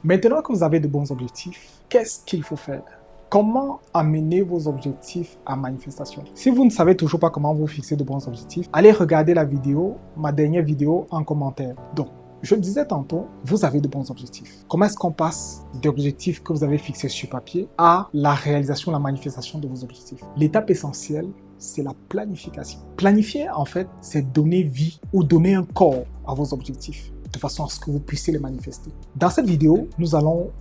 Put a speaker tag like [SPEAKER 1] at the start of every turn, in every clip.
[SPEAKER 1] Maintenant que vous avez de bons objectifs, qu'est-ce qu'il faut faire? Comment amener vos objectifs à manifestation? Si vous ne savez toujours pas comment vous fixer de bons objectifs, allez regarder la vidéo, ma dernière vidéo en commentaire. Donc, je le disais tantôt, vous avez de bons objectifs. Comment est-ce qu'on passe d'objectifs que vous avez fixés sur papier à la réalisation, la manifestation de vos objectifs? L'étape essentielle, c'est la planification. Planifier, en fait, c'est donner vie ou donner un corps à vos objectifs, de façon à ce que vous puissiez les manifester. Dans cette vidéo, nous allons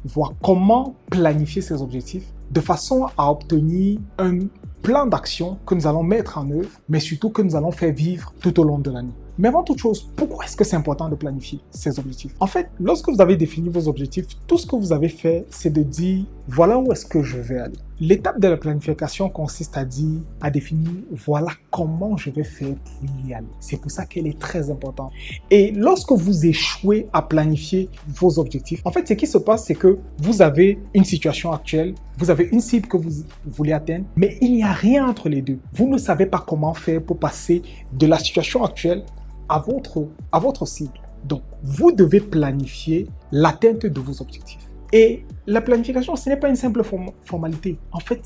[SPEAKER 1] voir comment planifier ces objectifs de façon à obtenir un plan d'action que nous allons mettre en œuvre, mais surtout que nous allons faire vivre tout au long de l'année. Mais avant toute chose, pourquoi est-ce que c'est important de planifier ces objectifs? En fait, lorsque vous avez défini vos objectifs, tout ce que vous avez fait, c'est de dire, voilà où est-ce que je vais aller. L'étape de la planification consiste à dire, à définir, voilà comment je vais faire pour y aller. C'est pour ça qu'elle est très importante. Et lorsque vous échouez à planifier vos objectifs, en fait, ce qui se passe, c'est que vous avez une situation actuelle, vous avez une cible que vous voulez atteindre, mais il n'y a rien entre les deux. Vous ne savez pas comment faire pour passer de la situation actuelle à votre cible. Donc, vous devez planifier l'atteinte de vos objectifs. Et la planification, ce n'est pas une simple formalité. En fait,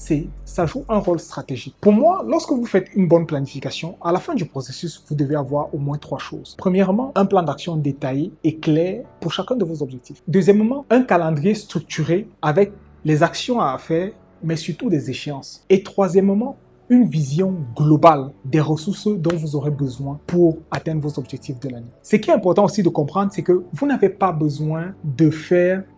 [SPEAKER 1] ça joue un rôle stratégique. Pour moi, lorsque vous faites une bonne planification, à la fin du processus, vous devez avoir au moins 3 choses. Premièrement, un plan d'action détaillé et clair pour chacun de vos objectifs. Deuxièmement, un calendrier structuré avec les actions à faire, mais surtout des échéances. Et troisièmement, une vision globale des ressources dont vous aurez besoin pour atteindre vos objectifs de l'année. Ce qui est important aussi de comprendre, c'est que vous n'avez pas besoin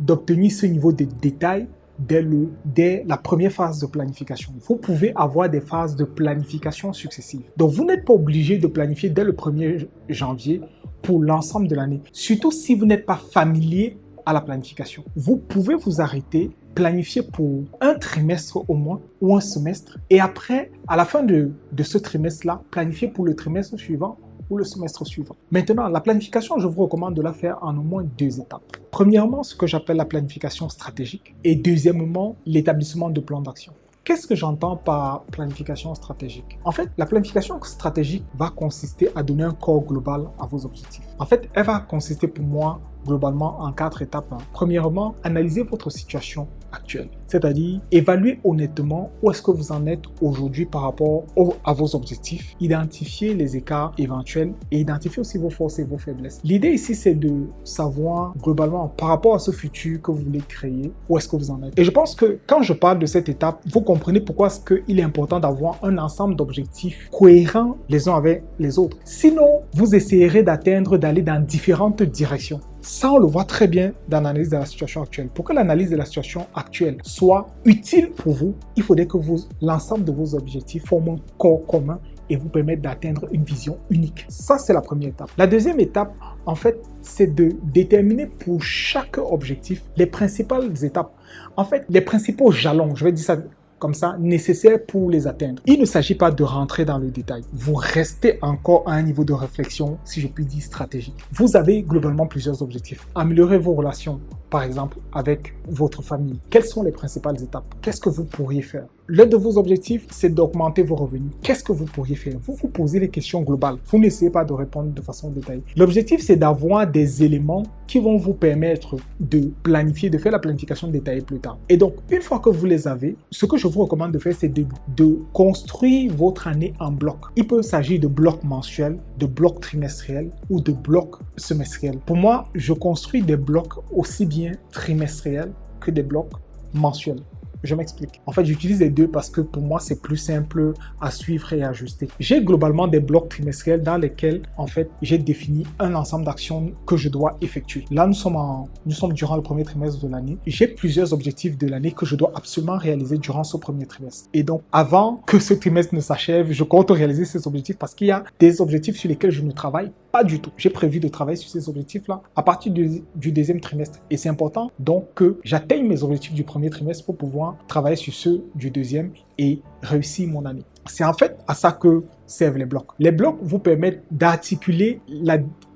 [SPEAKER 1] d'obtenir ce niveau de détail dès la première phase de planification. Vous pouvez avoir des phases de planification successives. Donc, vous n'êtes pas obligé de planifier dès le 1er janvier pour l'ensemble de l'année. Surtout si vous n'êtes pas familier à la planification. Vous pouvez vous arrêter, planifier pour un trimestre au moins ou un semestre et après, à la fin de ce trimestre-là, planifier pour le trimestre suivant ou le semestre suivant. Maintenant, la planification, je vous recommande de la faire en au moins 2 étapes. Premièrement, ce que j'appelle la planification stratégique et deuxièmement, l'établissement de plans d'action. Qu'est-ce que j'entends par planification stratégique? En fait, la planification stratégique va consister à donner un corps global à vos objectifs. En fait, elle va consister pour moi globalement en 4 étapes. Premièrement, analysez votre situation actuelle, c'est-à-dire évaluer honnêtement où est-ce que vous en êtes aujourd'hui par rapport à vos objectifs, identifier les écarts éventuels et identifier aussi vos forces et vos faiblesses. L'idée ici, c'est de savoir globalement par rapport à ce futur que vous voulez créer, où est-ce que vous en êtes. Et je pense que quand je parle de cette étape, vous comprenez pourquoi est-ce qu'il est important d'avoir un ensemble d'objectifs cohérents les uns avec les autres. Sinon, vous essayerez d'aller dans différentes directions. Ça, on le voit très bien dans l'analyse de la situation actuelle. Pour que l'analyse de la situation actuelle soit utile pour vous, il faudrait que l'ensemble de vos objectifs forment un corps commun et vous permettent d'atteindre une vision unique. Ça, c'est la première étape. La deuxième étape, en fait, c'est de déterminer pour chaque objectif les principales étapes. En fait, les principaux jalons, je vais dire ça comme ça, nécessaires pour les atteindre. Il ne s'agit pas de rentrer dans le détail. Vous restez encore à un niveau de réflexion, si je puis dire, stratégique. Vous avez globalement plusieurs objectifs. Améliorer vos relations, par exemple, avec votre famille. Quelles sont les principales étapes? Qu'est-ce que vous pourriez faire? L'un de vos objectifs, c'est d'augmenter vos revenus. Qu'est-ce que vous pourriez faire? Vous vous posez les questions globales. Vous n'essayez pas de répondre de façon détaillée. L'objectif, c'est d'avoir des éléments qui vont vous permettre de planifier, de faire la planification détaillée plus tard. Et donc, une fois que vous les avez, ce que je vous recommande de faire, c'est de construire votre année en blocs. Il peut s'agir de blocs mensuels, de blocs trimestriels ou de blocs semestriels. Pour moi, je construis des blocs aussi bien trimestriels que des blocs mensuels. Je m'explique. En fait, j'utilise les deux parce que pour moi, c'est plus simple à suivre et à ajuster. J'ai globalement des blocs trimestriels dans lesquels, en fait, j'ai défini un ensemble d'actions que je dois effectuer. Là, nous sommes durant le premier trimestre de l'année. J'ai plusieurs objectifs de l'année que je dois absolument réaliser durant ce premier trimestre. Et donc, avant que ce trimestre ne s'achève, je compte réaliser ces objectifs parce qu'il y a des objectifs sur lesquels je ne travaille pas du tout. J'ai prévu de travailler sur ces objectifs-là à partir du deuxième trimestre. Et c'est important donc que j'atteigne mes objectifs du premier trimestre pour pouvoir travailler sur ceux du deuxième et réussir mon année. C'est en fait à ça que servent les blocs. Les blocs vous permettent d'articuler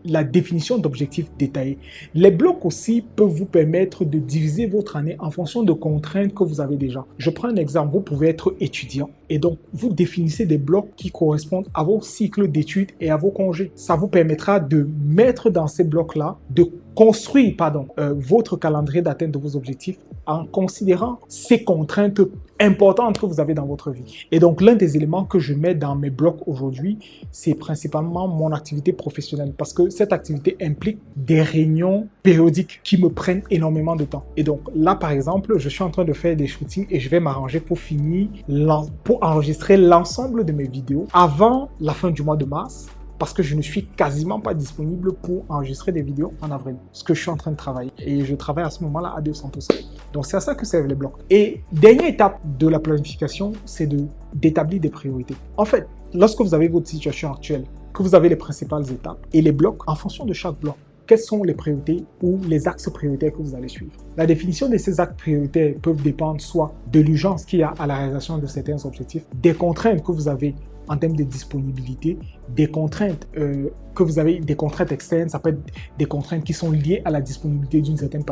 [SPEAKER 1] la définition d'objectifs détaillés. Les blocs aussi peuvent vous permettre de diviser votre année en fonction de contraintes que vous avez déjà. Je prends un exemple. Vous pouvez être étudiant Et donc, vous définissez des blocs qui correspondent à vos cycles d'études et à vos congés. Ça vous permettra de mettre dans ces blocs-là, de construire, votre calendrier d'atteinte de vos objectifs en considérant ces contraintes importantes que vous avez dans votre vie. Et donc, l'un des éléments que je mets dans mes blocs aujourd'hui, c'est principalement mon activité professionnelle parce que cette activité implique des réunions périodiques qui me prennent énormément de temps. Et donc, là, par exemple, je suis en train de faire des shootings et je vais m'arranger pour pour enregistrer l'ensemble de mes vidéos avant la fin du mois de mars, parce que je ne suis quasiment pas disponible pour enregistrer des vidéos en avril, ce que je suis en train de travailler. Et je travaille à ce moment-là à 200%. Donc, c'est à ça que servent les blocs. Et dernière étape de la planification, c'est d'établir des priorités. En fait, lorsque vous avez votre situation actuelle, que vous avez les principales étapes et les blocs, en fonction de chaque bloc, quelles sont les priorités ou les axes prioritaires que vous allez suivre. La définition de ces axes prioritaires peuvent dépendre soit de l'urgence qu'il y a à la réalisation de certains objectifs, des contraintes que vous avez en termes de disponibilité, des contraintes des contraintes externes, ça peut être des contraintes qui sont liées à la disponibilité de certaines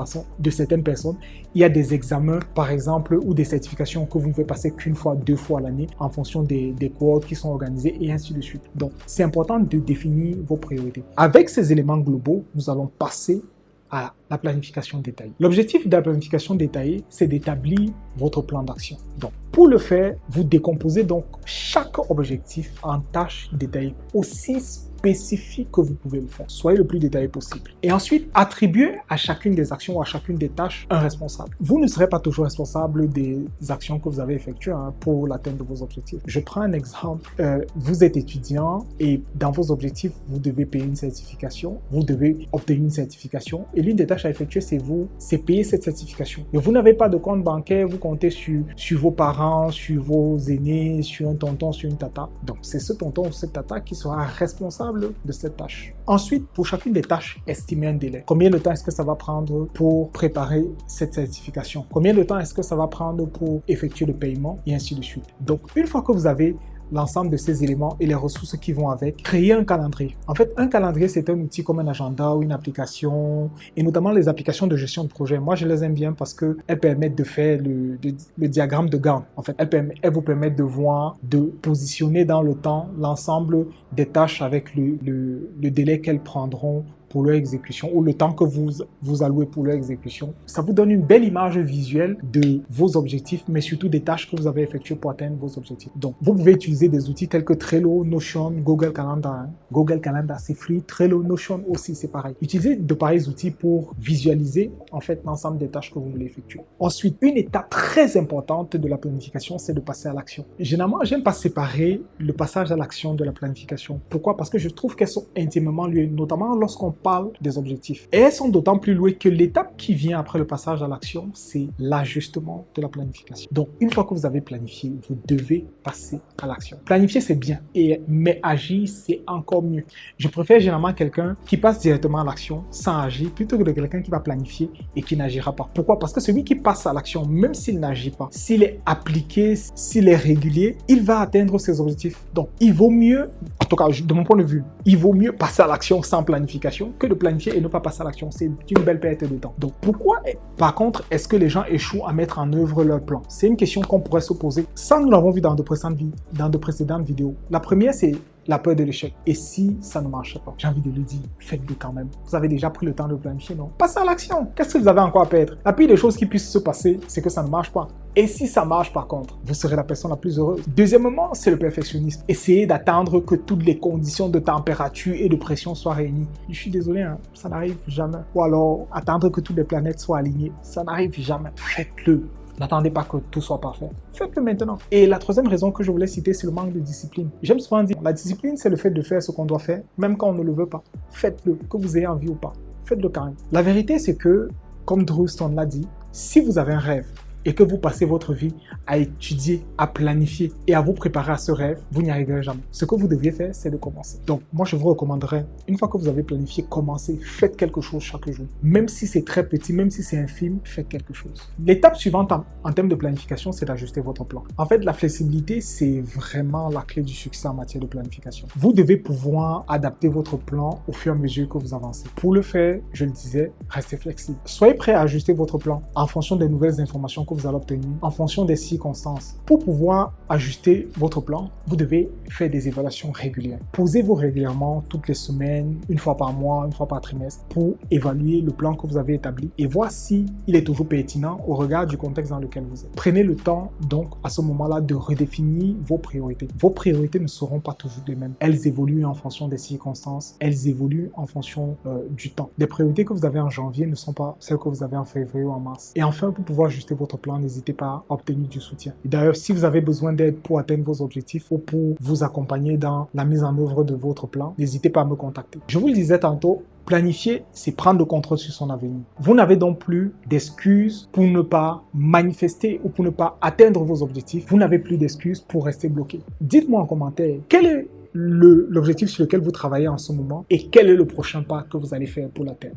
[SPEAKER 1] personnes. Il y a des examens, par exemple, ou des certifications que vous ne pouvez passer qu'une fois, 2 fois à l'année en fonction des cohortes qui sont organisées et ainsi de suite. Donc, c'est important de définir vos priorités. Avec ces éléments globaux, nous allons passer à la planification détaillée. L'objectif de la planification détaillée, c'est d'établir votre plan d'action. Donc, pour le faire, vous décomposez donc chaque objectif en tâches détaillées aussi spécifiques que vous pouvez le faire. Soyez le plus détaillé possible. Et ensuite, attribuez à chacune des actions ou à chacune des tâches un responsable. Vous ne serez pas toujours responsable des actions que vous avez effectuées pour l'atteinte de vos objectifs. Je prends un exemple. Vous êtes étudiant et dans vos objectifs, vous devez payer une certification. Vous devez obtenir une certification. Et l'une des tâches à effectuer, c'est payer cette certification. Et vous n'avez pas de compte bancaire, vous comptez sur vos parents, sur vos aînés, sur un tonton, sur une tata. Donc, c'est ce tonton ou cette tata qui sera responsable de cette tâche. Ensuite, pour chacune des tâches, estimez un délai. Combien de temps est-ce que ça va prendre pour préparer cette certification? Combien de temps est-ce que ça va prendre pour effectuer le paiement? Et ainsi de suite. Donc, une fois que vous avez l'ensemble de ces éléments et les ressources qui vont avec, créer un calendrier. En fait, un calendrier, c'est un outil comme un agenda ou une application, et notamment les applications de gestion de projet. Moi, je les aime bien parce qu'elles permettent de faire le diagramme de Gantt. En fait, elles vous permettent de voir, de positionner dans le temps l'ensemble des tâches avec le délai qu'elles prendront pour leur exécution ou le temps que vous allouez pour leur exécution. Ça vous donne une belle image visuelle de vos objectifs, mais surtout des tâches que vous avez effectuées pour atteindre vos objectifs. Donc, vous pouvez utiliser des outils tels que Trello, Notion, Google Calendar. Google Calendar, c'est free. Trello, Notion aussi, c'est pareil. Utilisez de pareils outils pour visualiser en fait l'ensemble des tâches que vous voulez effectuer. Ensuite, une étape très importante de la planification, c'est de passer à l'action. Généralement, j'aime pas séparer le passage à l'action de la planification. Pourquoi? Parce que je trouve qu'elles sont intimement liées, notamment lorsqu'on parle des objectifs. Et elles sont d'autant plus liées que l'étape qui vient après le passage à l'action, c'est l'ajustement de la planification. Donc, une fois que vous avez planifié, vous devez passer à l'action. Planifier, c'est bien, mais agir, c'est encore mieux. Je préfère généralement quelqu'un qui passe directement à l'action sans agir, plutôt que de quelqu'un qui va planifier et qui n'agira pas. Pourquoi? Parce que celui qui passe à l'action, même s'il n'agit pas, s'il est appliqué, s'il est régulier, il va atteindre ses objectifs. Donc, il vaut mieux, en tout cas, de mon point de vue, il vaut mieux passer à l'action sans planification que de planifier et ne pas passer à l'action. C'est une belle perte de temps. Donc, pourquoi, par contre, est-ce que les gens échouent à mettre en œuvre leur plan? C'est une question qu'on pourrait se poser. Ça, nous l'avons vu dans de précédentes vidéos. La première, c'est la peur de l'échec. Et si ça ne marche pas? J'ai envie de le dire, faites-le quand même. Vous avez déjà pris le temps de planifier, non? Passez à l'action. Qu'est-ce que vous avez encore à perdre? La pire des choses qui puissent se passer, c'est que ça ne marche pas. Et si ça marche, par contre, vous serez la personne la plus heureuse. Deuxièmement, c'est le perfectionnisme. Essayez d'attendre que toutes les conditions de température et de pression soient réunies. Je suis désolé, hein, ça n'arrive jamais. Ou alors, attendre que toutes les planètes soient alignées. Ça n'arrive jamais. Faites-le. N'attendez pas que tout soit parfait. Faites-le maintenant. Et la troisième raison que je voulais citer, c'est le manque de discipline. J'aime souvent dire, la discipline, c'est le fait de faire ce qu'on doit faire, même quand on ne le veut pas. Faites-le, que vous ayez envie ou pas. Faites-le quand même. La vérité, c'est que, comme Drew Stone l'a dit, si vous avez un rêve, et que vous passez votre vie à étudier, à planifier et à vous préparer à ce rêve, vous n'y arriverez jamais. Ce que vous devriez faire, c'est de commencer. Donc, moi, je vous recommanderais, une fois que vous avez planifié, commencez, faites quelque chose chaque jour. Même si c'est très petit, même si c'est infime, faites quelque chose. L'étape suivante en termes de planification, c'est d'ajuster votre plan. En fait, la flexibilité, c'est vraiment la clé du succès en matière de planification. Vous devez pouvoir adapter votre plan au fur et à mesure que vous avancez. Pour le faire, je le disais, restez flexible. Soyez prêt à ajuster votre plan en fonction des nouvelles informations que vous allez obtenir en fonction des circonstances. Pour pouvoir ajuster votre plan, vous devez faire des évaluations régulières. Posez-vous régulièrement, toutes les semaines, une fois par mois, une fois par trimestre, pour évaluer le plan que vous avez établi et voir si il est toujours pertinent au regard du contexte dans lequel vous êtes. Prenez le temps donc à ce moment-là de redéfinir vos priorités. Vos priorités ne seront pas toujours les mêmes. Elles évoluent en fonction des circonstances, elles évoluent en fonction du temps. Les priorités que vous avez en janvier ne sont pas celles que vous avez en février ou en mars. Et enfin, pour pouvoir ajuster votre plan, n'hésitez pas à obtenir du soutien. Et d'ailleurs, si vous avez besoin d'aide pour atteindre vos objectifs ou pour vous accompagner dans la mise en œuvre de votre plan, n'hésitez pas à me contacter. Je vous le disais tantôt, planifier, c'est prendre le contrôle sur son avenir. Vous n'avez donc plus d'excuses pour ne pas manifester ou pour ne pas atteindre vos objectifs. Vous n'avez plus d'excuses pour rester bloqué. Dites-moi en commentaire, quel est l'objectif sur lequel vous travaillez en ce moment et quel est le prochain pas que vous allez faire pour l'atteindre.